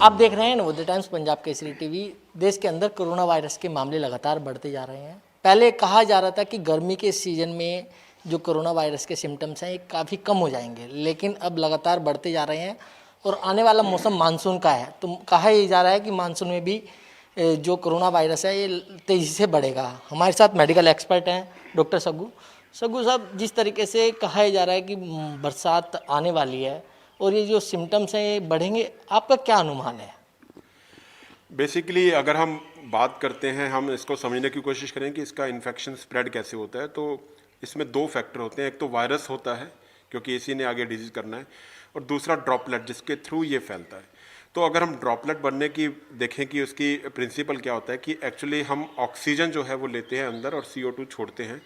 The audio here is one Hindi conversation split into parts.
आप देख रहे हैं नवोदय टाइम्स पंजाब केसरी टीवी। देश के अंदर कोरोना वायरस के मामले लगातार बढ़ते जा रहे हैं। पहले कहा जा रहा था कि गर्मी के सीजन में जो कोरोना वायरस के सिम्टम्स हैं ये काफ़ी कम हो जाएंगे, लेकिन अब लगातार बढ़ते जा रहे हैं और आने वाला मौसम मानसून का है, तो कहा ही जा रहा है कि मानसून में भी जो कोरोना वायरस है ये तेज़ी से बढ़ेगा। हमारे साथ मेडिकल एक्सपर्ट हैं डॉक्टर सग्गू साहब, जिस तरीके से कहा जा रहा है कि बरसात आने वाली है और ये जो सिम्टम्स हैं ये बढ़ेंगे, आपका क्या अनुमान है? बेसिकली अगर हम बात करते हैं, हम इसको समझने की कोशिश करें कि इसका इन्फेक्शन स्प्रेड कैसे होता है, तो इसमें दो फैक्टर होते हैं। एक तो वायरस होता है क्योंकि इसी ने आगे डिजीज़ करना है, और दूसरा ड्रॉपलेट जिसके थ्रू ये फैलता है। तो अगर हम ड्रॉपलेट बनने की देखें कि उसकी प्रिंसिपल क्या होता है कि एक्चुअली हम ऑक्सीजन जो है वो लेते हैं अंदर और CO2 छोड़ते हैं,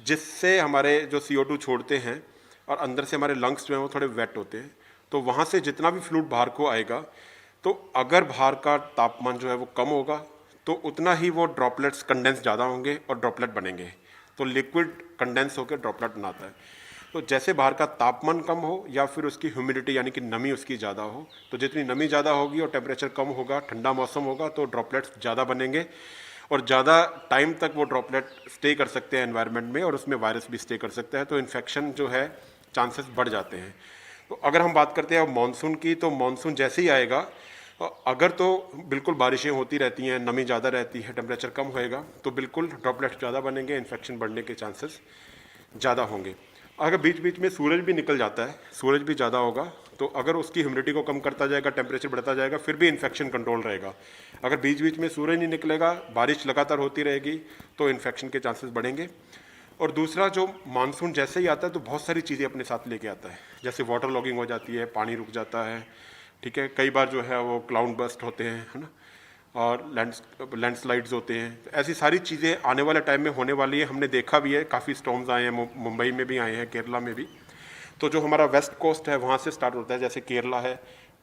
जिससे हमारे जो CO2 छोड़ते हैं और अंदर से हमारे लंग्स जो हैं वो थोड़े वेट होते हैं, तो वहाँ से जितना भी फ्लूइड बाहर को आएगा, तो अगर बाहर का तापमान जो है वो कम होगा तो उतना ही वो ड्रॉपलेट्स कंडेंस ज़्यादा होंगे और ड्रॉपलेट बनेंगे। तो लिक्विड कंडेंस होकर ड्रॉपलेट बनाता है। तो जैसे बाहर का तापमान कम हो या फिर उसकी ह्यूमिडिटी यानी कि नमी उसकी ज़्यादा हो, तो जितनी नमी ज़्यादा होगी और टेम्परेचर कम होगा, ठंडा मौसम होगा, तो ड्रॉपलेट्स ज़्यादा बनेंगे और ज़्यादा टाइम तक वो ड्रॉपलेट स्टे कर सकते हैं एनवायरनमेंट में, और उसमें वायरस भी स्टे कर सकता है। तो इन्फेक्शन जो है चांसेस बढ़ जाते हैं। तो अगर हम बात करते हैं अब मानसून की, तो मानसून जैसे ही आएगा, अगर तो बिल्कुल बारिशें होती रहती हैं, नमी ज़्यादा रहती है, टेम्परेचर कम होएगा, तो बिल्कुल ड्रॉपलेट्स ज़्यादा बनेंगे, इन्फेक्शन बढ़ने के चांसेस ज़्यादा होंगे। अगर बीच बीच में सूरज भी निकल जाता है, सूरज भी ज़्यादा होगा, तो अगर उसकी ह्यूमिडिटी को कम करता जाएगा, टेम्परेचर बढ़ता जाएगा, फिर भी इन्फेक्शन कंट्रोल रहेगा। अगर बीच बीच में सूरज नहीं निकलेगा, बारिश लगातार होती रहेगी, तो इन्फेक्शन के चांसेस बढ़ेंगे। और दूसरा, जो मानसून जैसे ही आता है तो बहुत सारी चीज़ें अपने साथ लेके आता है, जैसे वाटर लॉगिंग हो जाती है, पानी रुक जाता है, ठीक है, कई बार जो है वो क्लाउड बस्ट होते हैं, है ना, और लैंडस्लाइड्स होते हैं। तो ऐसी सारी चीज़ें आने वाले टाइम में होने वाली है। हमने देखा भी है, काफ़ी स्टॉर्म्स आए हैं, मुंबई में भी आए हैं, केरला में भी। तो जो हमारा वेस्ट कोस्ट है वहाँ से स्टार्ट होता है, जैसे केरला है,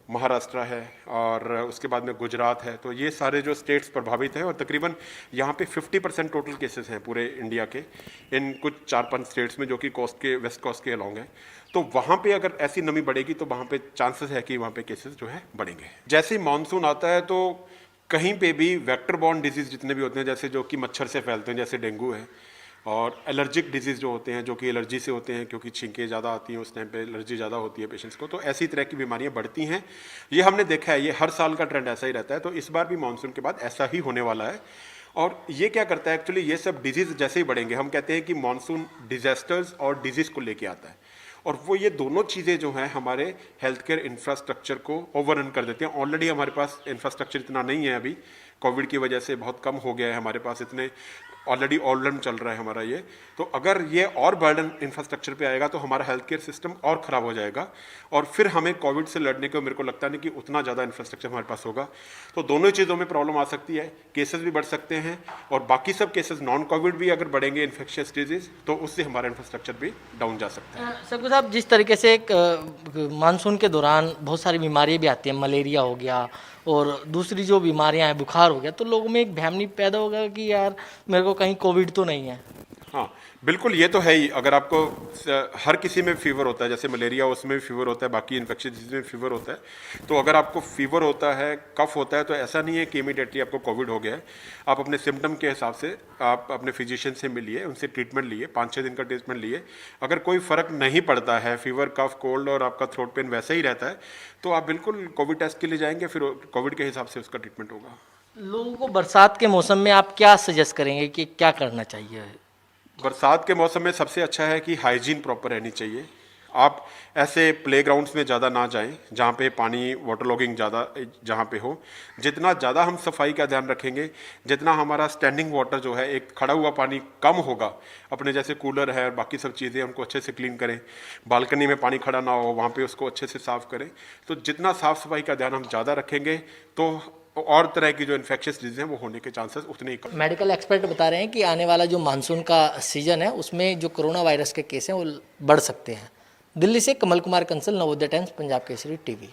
महाराष्ट्र है, और उसके बाद में गुजरात है। तो ये सारे जो स्टेट्स प्रभावित हैं, और तकरीबन यहाँ पे 50% टोटल केसेस हैं पूरे इंडिया के, इन कुछ 4-5 स्टेट्स में जो कि कोस्ट के, वेस्ट कोस्ट के अलॉन्ग हैं। तो वहाँ पे अगर ऐसी नमी बढ़ेगी तो वहाँ पे चांसेस है कि वहाँ पे केसेस जो है बढ़ेंगे। जैसे ही मानसून आता है तो कहीं पे भी वेक्टर बॉर्न डिजीज़ जितने भी होते हैं, जैसे जो कि मच्छर से फैलते हैं, जैसे डेंगू है, और एलर्जिक डिजीज़ जो होते हैं, जो कि एलर्जी से होते हैं, क्योंकि छींकें ज़्यादा आती हैं, उस टाइम पे एलर्जी ज़्यादा होती है पेशेंट्स को, तो ऐसी तरह की बीमारियां बढ़ती हैं। ये हमने देखा है, ये हर साल का ट्रेंड ऐसा ही रहता है। तो इस बार भी मानसून के बाद ऐसा ही होने वाला है। और ये क्या करता है एक्चुअली, ये सब डिजीज़ जैसे ही बढ़ेंगे, हम कहते हैं कि मानसून डिजास्टर्स और डिजीज़ को लेके आता है, और वो ये दोनों चीज़ें जो हैं हमारे हेल्थ केयर इंफ्रास्ट्रक्चर को ओवररन कर देते हैं। ऑलरेडी हमारे पास इंफ्रास्ट्रक्चर इतना नहीं है, अभी कोविड की वजह से बहुत कम हो गया है हमारे पास, इतने ऑलरेडी ऑलरन चल रहा है हमारा ये। तो अगर ये और बर्डन इंफ्रास्ट्रक्चर पे आएगा तो हमारा हेल्थ केयर सिस्टम और ख़राब हो जाएगा, और फिर हमें कोविड से लड़ने को मेरे को लगता नहीं कि उतना ज़्यादा इंफ्रास्ट्रक्चर हमारे पास होगा। तो दोनों चीज़ों में प्रॉब्लम आ सकती है, केसेस भी बढ़ सकते हैं, और बाकी सब केसेस नॉन कोविड भी अगर बढ़ेंगे, इन्फेक्शियस डिजीज़, तो उससे हमारा इंफ्रास्ट्रक्चर भी डाउन जा सकता है। सग्गू साहब, जिस तरीके से मानसून के दौरान बहुत सारी बीमारियां भी आती हैं, मलेरिया हो गया और दूसरी जो बीमारियां हैं, बुखार हो गया, तो लोगों में एक भ्रम पैदा होगा कि यार मेरे को कहीं कोविड तो नहीं है। हाँ बिल्कुल, ये तो है ही। अगर आपको हर किसी में फीवर होता है, जैसे मलेरिया उसमें भी फीवर होता है, बाकी इन्फेक्शन डिजीज में फीवर होता है, तो अगर आपको फीवर होता है, कफ होता है, तो ऐसा नहीं है कि इमीडिएटली आपको कोविड हो गया है। आप अपने सिम्टम के हिसाब से आप अपने फिजिशियन से मिलिए, उनसे ट्रीटमेंट लिए, 5-6 दिन का ट्रीटमेंट लिए। अगर कोई फ़र्क नहीं पड़ता है, फीवर, कफ, कोल्ड और आपका थ्रोट पेन वैसे ही रहता है, तो आप बिल्कुल कोविड टेस्ट के लिए जाएंगे, फिर कोविड के हिसाब से उसका ट्रीटमेंट होगा। लोगों को बरसात के मौसम में आप क्या सजेस्ट करेंगे कि क्या करना चाहिए? बरसात के मौसम में सबसे अच्छा है कि हाइजीन प्रॉपर रहनी चाहिए। आप ऐसे प्लेग्राउंड्स में ज़्यादा ना जाएं जहाँ पे पानी, वाटर लॉगिंग ज़्यादा जहाँ पे हो। जितना ज़्यादा हम सफाई का ध्यान रखेंगे, जितना हमारा स्टैंडिंग वाटर जो है, एक खड़ा हुआ पानी कम होगा, अपने जैसे कूलर है और बाकी सब चीज़ें, उनको अच्छे से क्लीन करें। बालकनी में पानी खड़ा ना हो, वहाँ पे उसको अच्छे से साफ़ करें। तो जितना साफ़ सफाई का ध्यान हम ज़्यादा रखेंगे, तो और तरह की जो इन्फेक्शियस डिजीज हैं वो होने के चांसेस उतने ही कम। मेडिकल एक्सपर्ट बता रहे हैं कि आने वाला जो मानसून का सीजन है उसमें जो कोरोना वायरस के केस हैं वो बढ़ सकते हैं। दिल्ली से कमल कुमार कंसल, नवोदय टाइम्स पंजाब केसरी टीवी।